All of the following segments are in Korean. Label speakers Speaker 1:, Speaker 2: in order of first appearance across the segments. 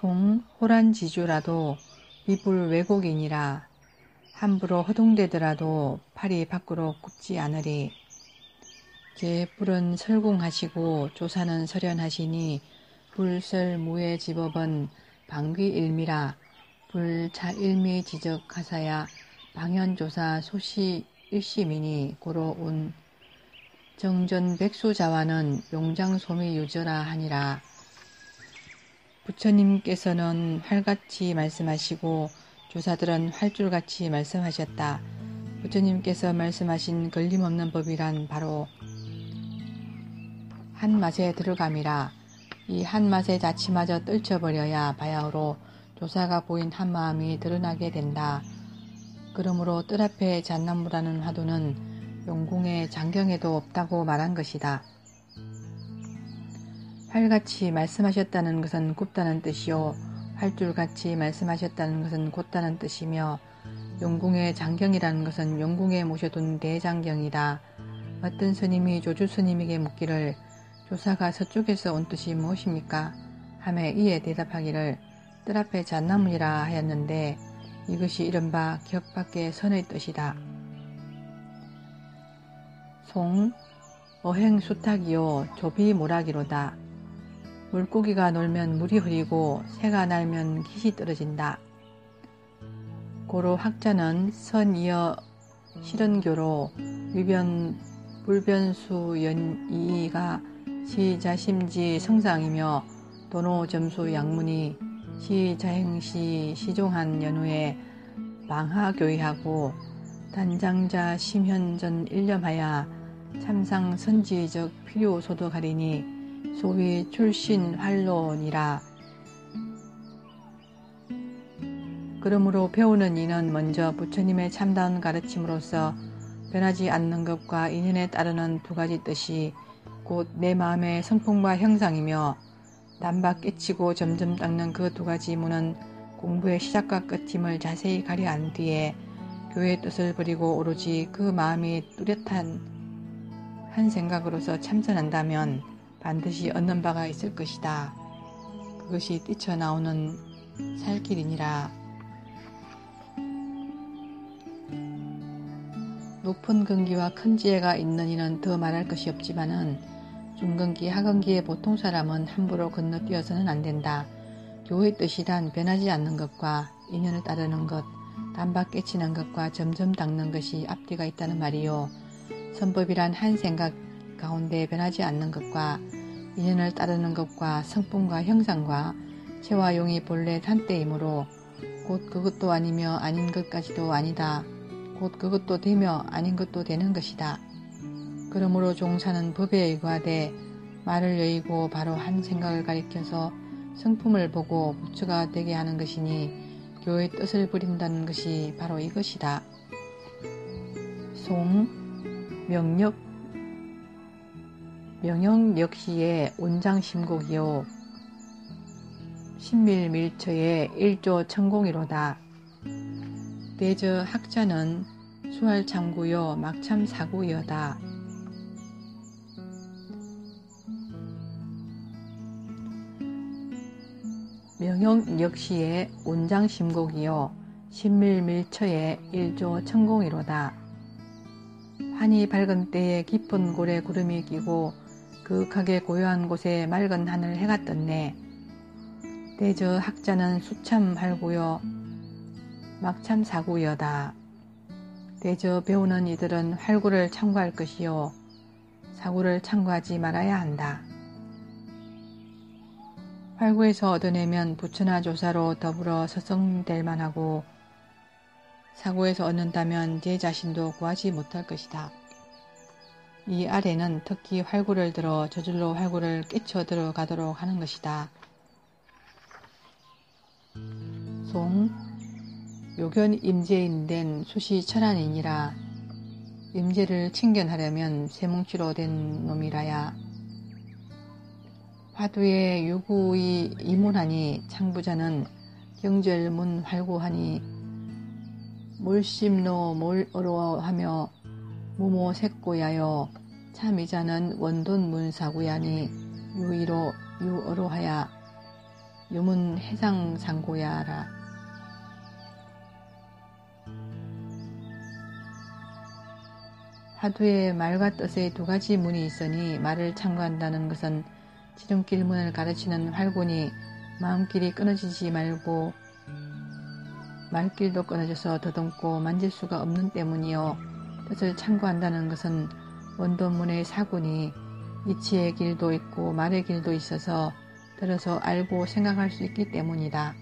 Speaker 1: 송호란지주라도 비불 왜곡이니라. 함부로 허둥대더라도 팔이 밖으로 굽지 않으리. 개뿔은 설궁하시고 조사는 설연하시니 불설무의 지법은 방귀일미라. 불차일미 지적하사야 방현조사 소시 일심이니 고로 운 정전백수자와는 용장소미 유저라 하니라. 부처님께서는 활같이 말씀하시고 조사들은 활줄같이 말씀하셨다. 부처님께서 말씀하신 걸림없는 법이란 바로 한 맛에 들어감이라. 이 한 맛의 자치마저 떨쳐버려야 바야흐로 조사가 보인 한마음이 드러나게 된다. 그러므로 뜰 앞에 잣나무라는 화두는 용궁의 장경에도 없다고 말한 것이다. 활같이 말씀하셨다는 것은 굽다는 뜻이요, 활줄같이 말씀하셨다는 것은 곧다는 뜻이며, 용궁의 장경이라는 것은 용궁에 모셔둔 대장경이다. 어떤 스님이 조주 스님에게 묻기를 조사가 서쪽에서 온 뜻이 무엇입니까? 하매 이에 대답하기를 뜰 앞에 잣나무니라 하였는데 이것이 이른바 격 밖의 선의 뜻이다. 송 어행수탁이요 조비모락이로다. 물고기가 놀면 물이 흐리고 새가 날면 깃이 떨어진다. 고로 학자는 선이어 실은교로 불변수연이가 시자심지 성상이며 도노점수 양문이 시자행시 시종한 연후에 방하교의하고 단장자 심현전 일념하야 참상 선지적 필요소도 가리니 소위 출신 활로니라. 그러므로 배우는 이는 먼저 부처님의 참다운 가르침으로서 변하지 않는 것과 인연에 따르는 두 가지 뜻이 곧 내 마음의 성품과 형상이며 단박 깨치고 점점 닦는 그 두 가지 문은 공부의 시작과 끝임을 자세히 가려한 뒤에 교의 뜻을 버리고 오로지 그 마음이 뚜렷한 한 생각으로서 참선한다면 반드시 얻는 바가 있을 것이다. 그것이 뛰쳐나오는 살길이니라. 높은 근기와 큰 지혜가 있는 이는 더 말할 것이 없지만은 중근기, 하근기의 보통 사람은 함부로 건너뛰어서는 안 된다. 교의 뜻이란 변하지 않는 것과 인연을 따르는 것, 단박 깨치는 것과 점점 닦는 것이 앞뒤가 있다는 말이요. 선법이란 한 생각 가운데 변하지 않는 것과 인연을 따르는 것과 성품과 형상과 체와 용이 본래 한때이므로 곧 그것도 아니며 아닌 것까지도 아니다. 곧 그것도 되며 아닌 것도 되는 것이다. 그러므로 종사는 법에 의거하되 말을 여의고 바로 한 생각을 가리켜서 성품을 보고 부처가 되게 하는 것이니 교의 뜻을 부린다는 것이 바로 이것이다. 송 명영 역시의 온장심곡이요 신밀밀처의 일조 천공이로다. 대저 학자는 수활참구요 막참사구여다. 명영 역시의 온장심곡이요 신밀밀처의 일조 천공이로다. 환히 밝은 때에 깊은 골에 구름이 끼고 그윽하게 고요한 곳에 맑은 하늘 해가 떴네. 대저 학자는 수참활구요 막참사구여다. 대저 배우는 이들은 활구를 참고할 것이요 사구를 참고하지 말아야 한다. 활구에서 얻어내면 부처나 조사로 더불어 서성될 만하고 사구에서 얻는다면 제 자신도 구하지 못할 것이다. 이 아래는 특히 활구를 들어 저절로 활구를 깨쳐 들어가도록 하는 것이다. 송 요견 임재인된 수시 천안이니라. 임재를 칭견하려면 쇠뭉치로 된 놈이라야. 화두에 유구의 이문하니 창부자는 경절문 활구하니 몰심노 몰어로하며 무모색고야여 참이자는 원돈문사구야니 유의로 유어로하야. 유문 해상상고야라. 화두에 말과 뜻의 두 가지 문이 있으니 말을 참고한다는 것은 지름길 문을 가르치는 활군이 마음길이 끊어지지 말고 말길도 끊어져서 더듬고 만질 수가 없는 때문이요. 뜻을 참고한다는 것은 원도문의 사군이 이치의 길도 있고 말의 길도 있어서 들어서 알고 생각할 수 있기 때문이다.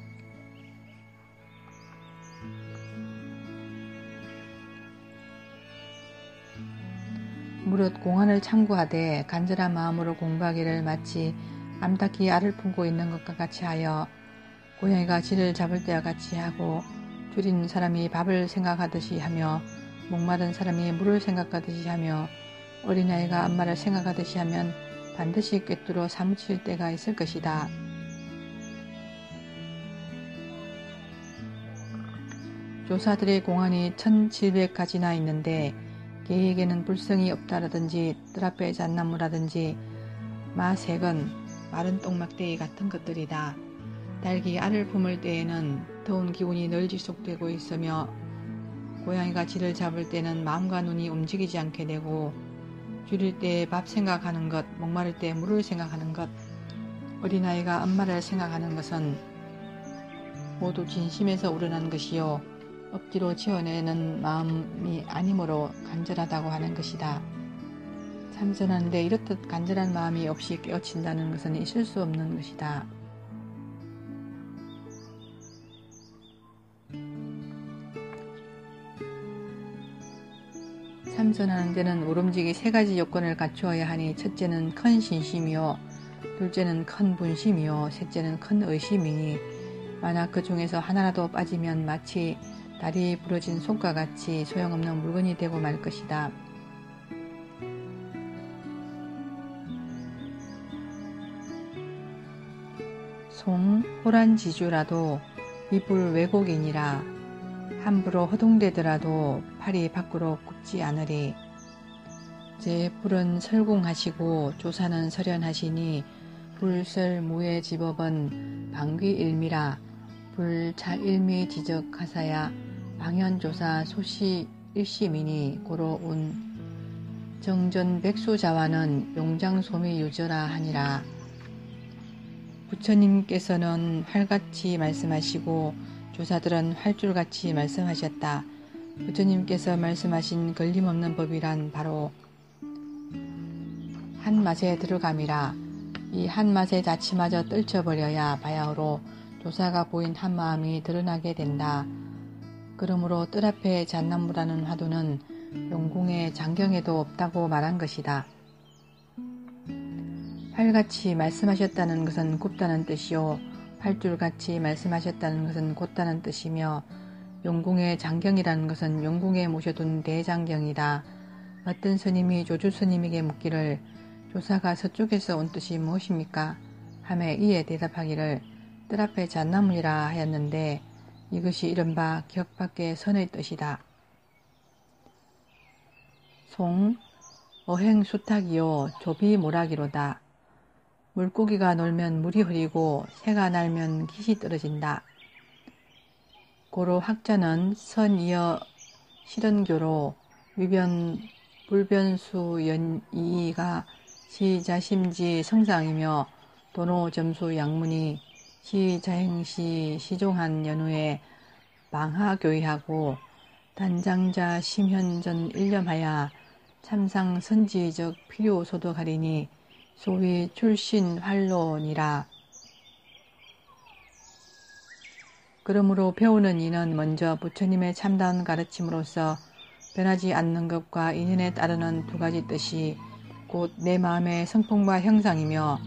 Speaker 1: 무릇 공안을 참고하되 간절한 마음으로 공부하기를 마치 암탉이 알을 품고 있는 것과 같이 하여 고양이가 쥐를 잡을 때와 같이 하고 줄인 사람이 밥을 생각하듯이 하며 목마른 사람이 물을 생각하듯이 하며 어린아이가 엄마를 생각하듯이 하면 반드시 꿰뚫어 사무칠 때가 있을 것이다. 조사들의 공안이 1700가지나 있는데 개에게는 불성이 없다라든지 뜰 앞에 잣나무라든지 마색은 마른 똥막대기 같은 것들이다. 닭이 알을 품을 때에는 더운 기운이 늘 지속되고 있으며 고양이가 쥐를 잡을 때는 마음과 눈이 움직이지 않게 되고 줄일 때 밥 생각하는 것, 목마를 때 물을 생각하는 것, 어린아이가 엄마를 생각하는 것은 모두 진심에서 우러난 것이요 억지로 지어내는 마음이 아니므로 간절하다고 하는 것이다. 참선하는데 이렇듯 간절한 마음이 없이 깨어친다는 것은 있을 수 없는 것이다. 참선하는 데는 오름지기 세 가지 요건을 갖추어야 하니 첫째는 큰 신심이요 둘째는 큰 분심이요 셋째는 큰 의심이니 만약 그 중에서 하나라도 빠지면 마치 다리 부러진 손과 같이 소용없는 물건이 되고 말 것이다. 송 호란지주라도 이불 왜곡이니라. 함부로 허둥대더라도 팔이 밖으로 굽지 않으리. 제 불은 설궁하시고 조사는 설연하시니 불설무의 집업은 방귀일미라. 불자일미 지적하사야 방현조사 소시 일심이니 고로운 정전백수자와는 용장소미 유저라 하니라. 부처님께서는 활같이 말씀하시고 조사들은 활줄같이 말씀하셨다. 부처님께서 말씀하신 걸림없는 법이란 바로 한 맛에 들어감이라. 이 한 맛의 자치마저 떨쳐버려야 바야흐로 조사가 보인 한 마음이 드러나게 된다. 그러므로 뜰 앞에 잣나무라는 화두는 용궁의 장경에도 없다고 말한 것이다. 활같이 말씀하셨다는 것은 굽다는 뜻이요 활줄같이 말씀하셨다는 것은 곧다는 뜻이며 용궁의 장경이라는 것은 용궁에 모셔둔 대장경이다. 어떤 스님이 조주 스님에게 묻기를 조사가 서쪽에서 온 뜻이 무엇입니까? 하매 이에 대답하기를 뜰 앞에 잣나무니라 하였는데 이것이 이른바 격 밖의 선의 뜻이다. 송 어행수탁이요 조비모락이로다. 물고기가 놀면 물이 흐리고 새가 날면 깃이 떨어진다. 고로 학자는 선이어 실은교로 위변 불변수 연이가 시자심지 성상이며 도노점수 양문이 시자행시 시종한 연후에 방하교의하고 단장자 심현전 일념하야 참상 선지적 필요소득하리니 소위 출신 활론이라. 그러므로 배우는 이는 먼저 부처님의 참다운 가르침으로서 변하지 않는 것과 인연에 따르는 두 가지 뜻이 곧 내 마음의 성품과 형상이며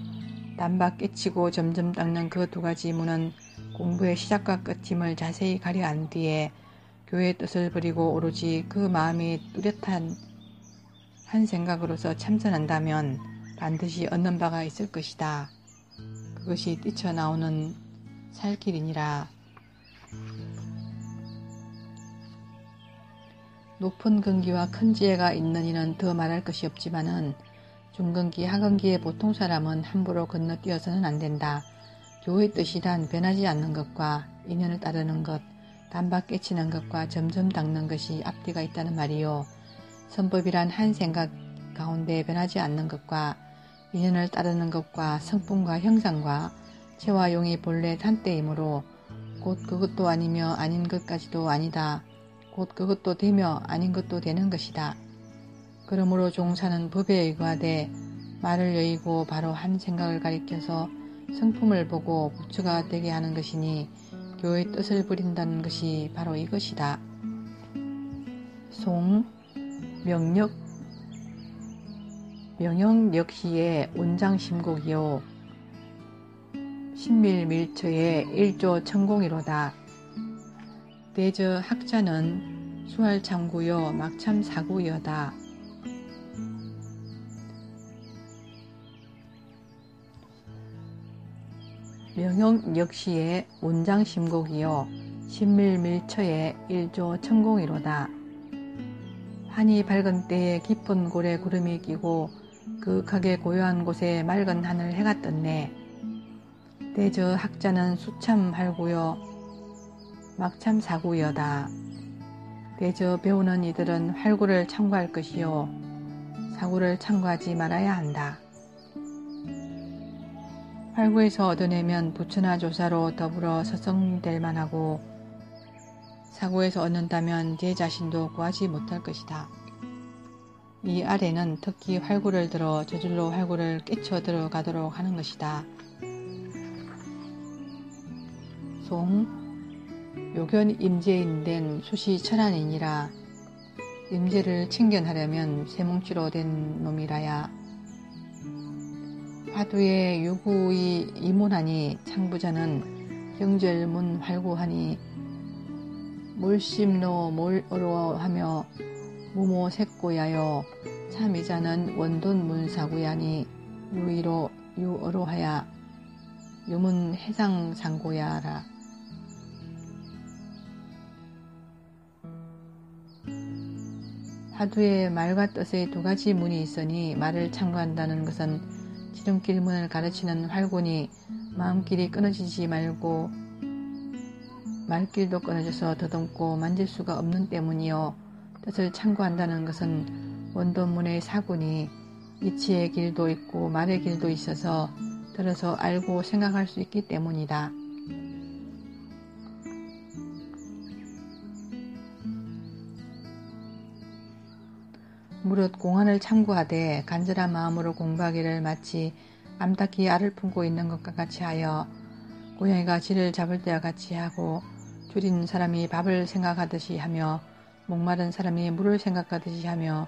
Speaker 1: 단박 깨치고 점점 닦는 그 두 가지 문은 공부의 시작과 끝임을 자세히 가려 안 뒤에 교의 뜻을 버리고 오로지 그 마음이 뚜렷한 한 생각으로서 참선한다면 반드시 얻는 바가 있을 것이다. 그것이 뛰쳐나오는 살길이니라. 높은 근기와 큰 지혜가 있는 이는 더 말할 것이 없지만은 중근기, 하근기의 보통 사람은 함부로 건너뛰어서는 안 된다. 교의 뜻이란 변하지 않는 것과 인연을 따르는 것, 단박 깨치는 것과 점점 닦는 것이 앞뒤가 있다는 말이요. 선법이란 한 생각 가운데 변하지 않는 것과 인연을 따르는 것과 성품과 형상과 체와 용이 본래 한때이므로 곧 그것도 아니며 아닌 것까지도 아니다. 곧 그것도 되며 아닌 것도 되는 것이다. 그러므로 종사는 법에 의거하되 말을 여의고 바로 한 생각을 가리켜서 성품을 보고 부처가 되게 하는 것이니 교의 뜻을 부린다는 것이 바로 이것이다. 송 명영역시의 운장심곡이요 신밀밀처의 일조 천공이로다. 대저 학자는 수할참구요 막참사구여다. 명영역시의 운장심곡이요 신밀밀처의 일조 천공이로다. 환히 밝은 때에 깊은 골에 구름이 끼고 그윽하게 고요한 곳에 맑은 하늘 해가 떴네. 대저 학자는 수참할구요 막참사구여다. 대저 배우는 이들은 활구를 참고할 것이요 사구를 참고하지 말아야 한다. 활구에서 얻어내면 부처나 조사로 더불어 서성될 만하고 사구에서 얻는다면 제 자신도 구하지 못할 것이다. 이 아래는 특히 활구를 들어 저절로 활구를 깨쳐 들어가도록 하는 것이다. 송 요견 임재인된 수시 철안이니라. 임재를 챙겨하려면 세뭉치로 된 놈이라야. 화두에 유구의 이문하니 창부자는 경절문 활구하니 몰심노 몰어로하며 무모색고야여. 참이자는 원돈문사구야니 유의로 유어로하야 유문 해상상고야라. 화두에 말과 뜻의 두 가지 문이 있으니 말을 참고한다는 것은 지름길문을 가르치는 활구니 마음길이 끊어지지 말고 말길도 끊어져서 더듬고 만질 수가 없는 때문이요. 뜻을 참고한다는 것은 원돈문의 사구니 이치의 길도 있고 말의 길도 있어서 들어서 알고 생각할 수 있기 때문이다. 무릇 공안을 참고하되 간절한 마음으로 공부하기를 마치 암탉이 알을 품고 있는 것과 같이 하여 고양이가 쥐를 잡을 때와 같이 하고 줄인 사람이 밥을 생각하듯이 하며 목마른 사람이 물을 생각하듯이 하며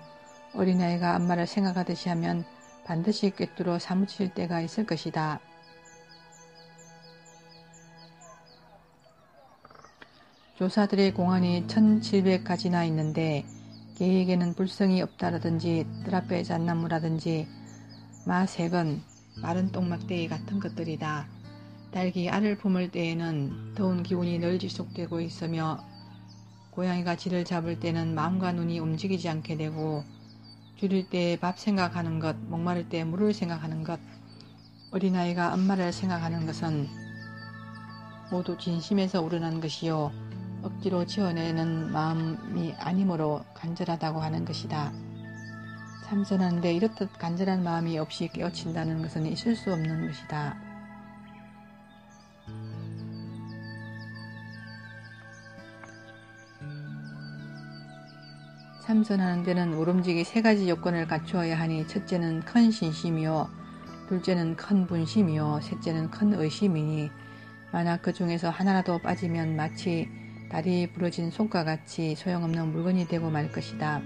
Speaker 1: 어린아이가 엄마를 생각하듯이 하면 반드시 꿰뚫어 사무칠 때가 있을 것이다. 조사들의 공안이 1700가지나 있는데 개에게는 불성이 없다라든지 뜰 앞에 잣나무라든지 마색은 마른 똥막대기 같은 것들이다. 닭이 알을 품을 때에는 더운 기운이 늘 지속되고 있으며 고양이가 쥐를 잡을 때는 마음과 눈이 움직이지 않게 되고 줄일 때 밥 생각하는 것, 목마를 때 물을 생각하는 것, 어린아이가 엄마를 생각하는 것은 모두 진심에서 우러난 것이요 억지로 지어내는 마음이 아니므로 간절하다고 하는 것이다. 참선하는데 이렇듯 간절한 마음이 없이 깨우친다는 것은 있을 수 없는 것이다. 참선하는 데는 모름지기 세 가지 요건을 갖추어야 하니 첫째는 큰 신심이요 둘째는 큰 분심이요 셋째는 큰 의심이니 만약 그 중에서 하나라도 빠지면 마치 다리 부러진 손과 같이 소용없는 물건이 되고 말 것이다.